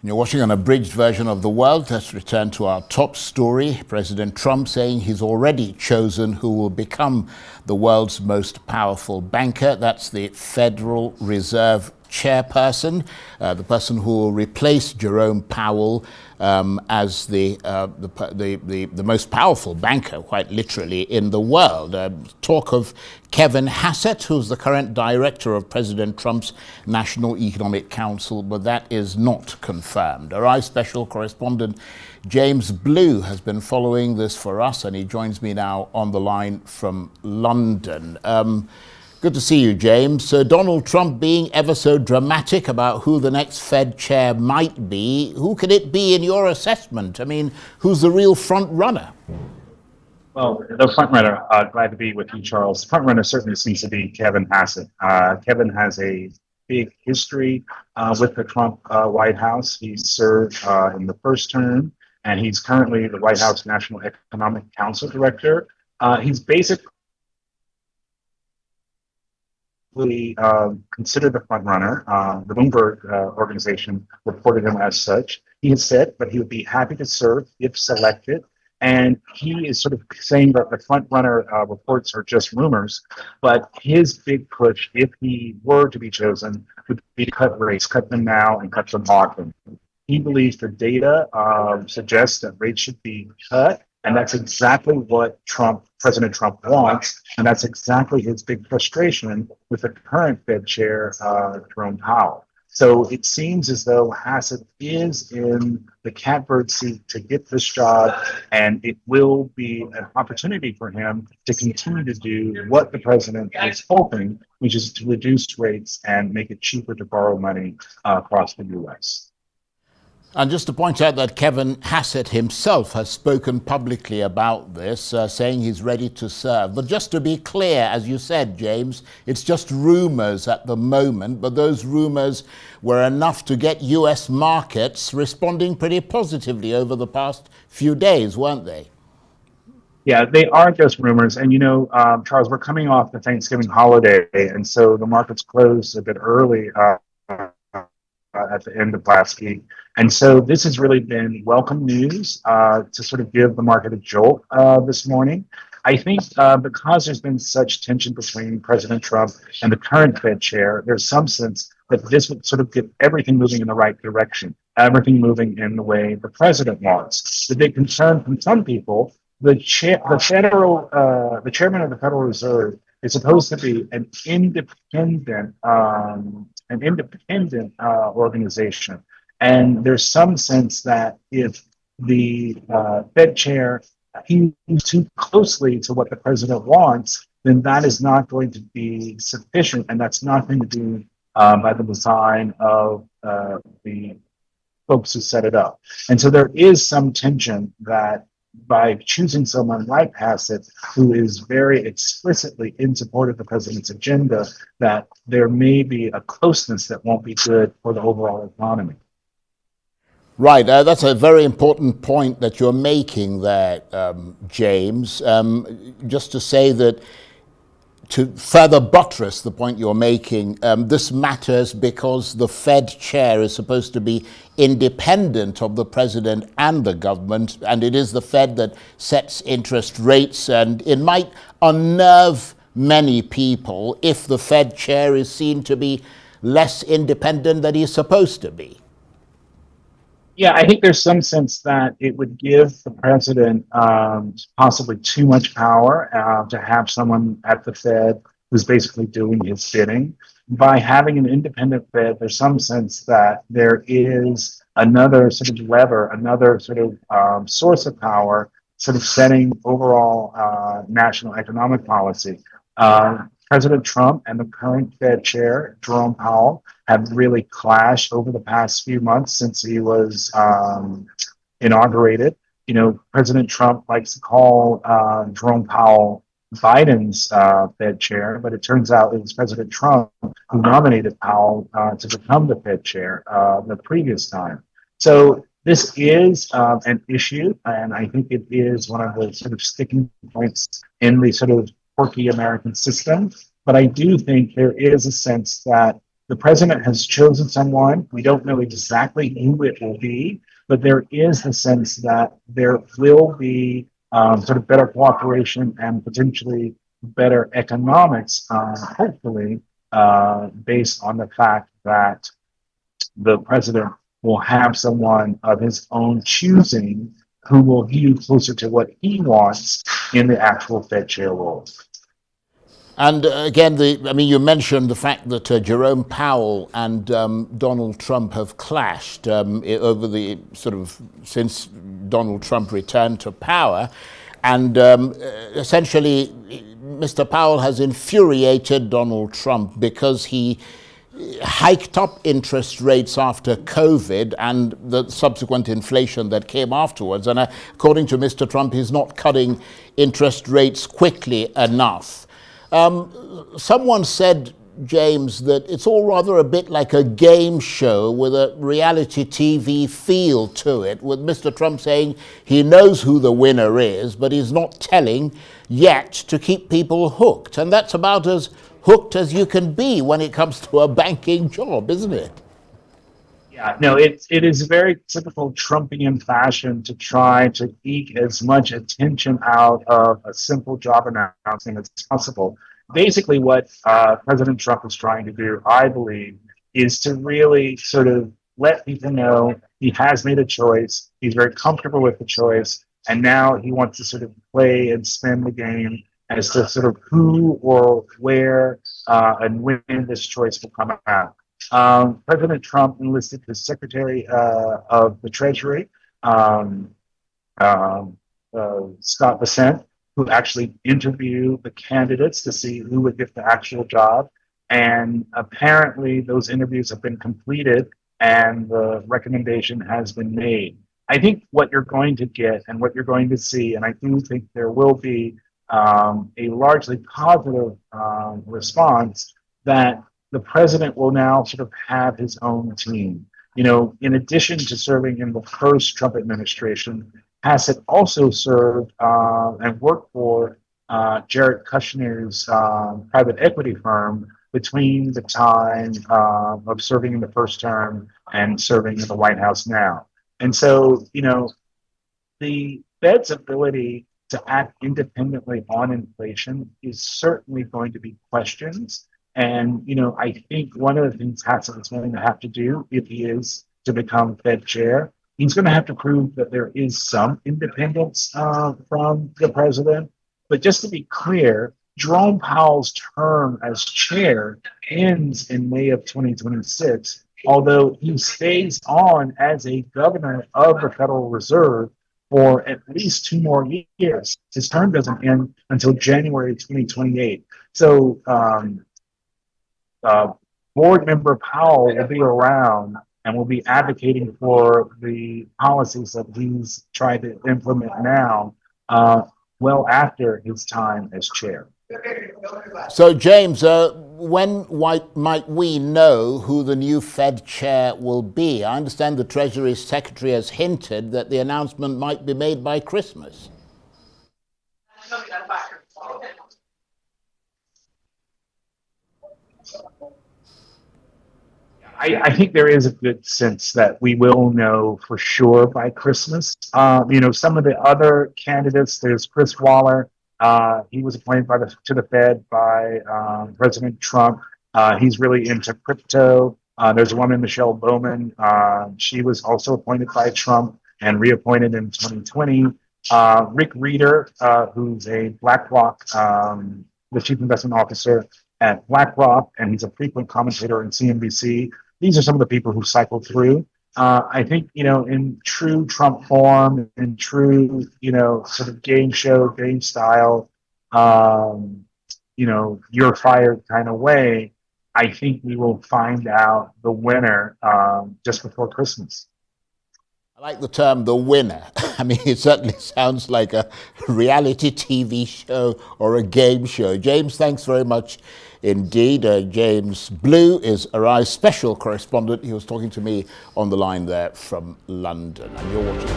You're watching an abridged version of The World. Let's return to our top story. President Trump saying he's already chosen who will become the world's most powerful banker. That's the Federal Reserve chairperson, the person who will replace Jerome Powell as the most powerful banker, quite literally, in the world. Talk of Kevin Hassett, who's the current director of President Trump's National Economic Council, but that is not confirmed. Our special correspondent James Blue has been following this for us, and he joins me now on the line from London. Good to see you, James. So Donald Trump being ever so dramatic about who the next Fed chair might be, who could it be in your assessment? I mean, who's the real front runner? Well, the front runner, glad to be with you, Charles. The front runner certainly seems to be Kevin Hassett. Kevin has a big history with the Trump White House. He served in the first term, and he's currently the White House National Economic Council director. He's basically considered the front runner. The Bloomberg organization reported him as such. He has said that he would be happy to serve if selected. And he is sort of saying that the front runner reports are just rumors, but his big push, if he were to be chosen, would be to cut rates, cut them now and cut them often. He believes the data suggests that rates should be cut, and that's exactly what President Trump wants, and that's exactly his big frustration with the current Fed chair, Jerome Powell. So it seems as though Hassett is in the catbird seat to get this job, and it will be an opportunity for him to continue to do what the president is hoping, which is to reduce rates and make it cheaper to borrow money across the U.S. And just to point out that Kevin Hassett himself has spoken publicly about this, saying he's ready to serve. But just to be clear, as you said, James, it's just rumors at the moment, but those rumors were enough to get US markets responding pretty positively over the past few days, weren't they? Yeah, they are just rumors. And, Charles, we're coming off the Thanksgiving holiday, and so the markets closed a bit early at the end of last week. And so this has really been welcome news to sort of give the market a jolt this morning. I think because there's been such tension between President Trump and the current Fed chair, there's some sense that this would sort of get everything moving in the right direction, everything moving in the way the president wants. The big concern from some people, the chairman of the Federal Reserve is supposed to be an independent organization. And there's some sense that if the Fed chair hews too closely to what the president wants, then that is not going to be sufficient, and that's not going to be by the design of the folks who set it up. And so there is some tension that by choosing someone like Hassett, who is very explicitly in support of the president's agenda, that there may be a closeness that won't be good for the overall economy. Right, that's a very important point that you're making there, James. Just to say that, to further buttress the point you're making, this matters because the Fed chair is supposed to be independent of the president and the government, and it is the Fed that sets interest rates, and it might unnerve many people if the Fed chair is seen to be less independent than he's supposed to be. Yeah, I think there's some sense that it would give the president possibly too much power to have someone at the Fed who's basically doing his bidding. By having an independent Fed, there's some sense that there is another sort of lever, another sort of source of power, sort of setting overall national economic policy. President Trump and the current Fed chair, Jerome Powell, have really clashed over the past few months since he was inaugurated. President Trump likes to call Jerome Powell Biden's Fed chair, but it turns out it was President Trump who nominated Powell to become the Fed chair the previous time. So this is an issue, and I think it is one of the sort of sticking points in the sort of quirky American system. But I do think there is a sense that The president has chosen someone. We don't know exactly who it will be, but there is the sense that there will be sort of better cooperation and potentially better economics, hopefully, based on the fact that the president will have someone of his own choosing who will view closer to what he wants in the actual Fed chair role. And again, you mentioned the fact that Jerome Powell and Donald Trump have clashed over the since Donald Trump returned to power. And essentially, Mr. Powell has infuriated Donald Trump because he hiked up interest rates after COVID and the subsequent inflation that came afterwards. And according to Mr. Trump, he's not cutting interest rates quickly enough. Someone said, James, that it's all rather a bit like a game show with a reality TV feel to it, with Mr. Trump saying he knows who the winner is, but he's not telling yet to keep people hooked. And that's about as hooked as you can be when it comes to a banking job, isn't it? Yeah, no, it is very typical Trumpian fashion to try to eke as much attention out of a simple job announcement as possible. Basically, what President Trump is trying to do, I believe, is to really sort of let people know he has made a choice, he's very comfortable with the choice, and now he wants to sort of play and spin the game as to sort of who or where and when this choice will come out. President Trump enlisted the Secretary of the Treasury, Scott Bessent, who actually interviewed the candidates to see who would get the actual job. And apparently those interviews have been completed and the recommendation has been made. I think what you're going to get and what you're going to see, and I do think there will be a largely positive response, that the president will now sort of have his own team. You know, in addition to serving in the first Trump administration, Hassett also served and worked for Jared Kushner's private equity firm between the time of serving in the first term and serving in the White House now. And so, you know, the Fed's ability to act independently on inflation is certainly going to be questioned. And, you know, I think one of the things Hassett is going to have to do, if he is to become Fed chair, he's going to have to prove that there is some independence from the president. But just to be clear, Jerome Powell's term as chair ends in May of 2026, although he stays on as a governor of the Federal Reserve for at least 2 more years. His term doesn't end until January 2028. So board member Powell will be around and will be advocating for the policies that he's trying to implement now, well after his time as chair. So, James, when might we know who the new Fed chair will be? I understand the Treasury Secretary has hinted that the announcement might be made by Christmas. I think there is a good sense that we will know for sure by Christmas. You know, some of the other candidates, there's Chris Waller. He was appointed to the Fed by President Trump. He's really into crypto. There's a woman, Michelle Bowman. She was also appointed by Trump and reappointed in 2020. Rick Reeder, who's a BlackRock, the chief investment officer at BlackRock, and he's a frequent commentator in CNBC. These are some of the people who cycle through. I think, you know, in true Trump form, in true, you know, sort of game show, game style, you know, you're fired kind of way, I think we will find out the winner just before Christmas. I like the term "the winner." I mean, it certainly sounds like a reality TV show or a game show. James, thanks very much indeed. James Blue is Arise special correspondent. He was talking to me on the line there from London. And you're watching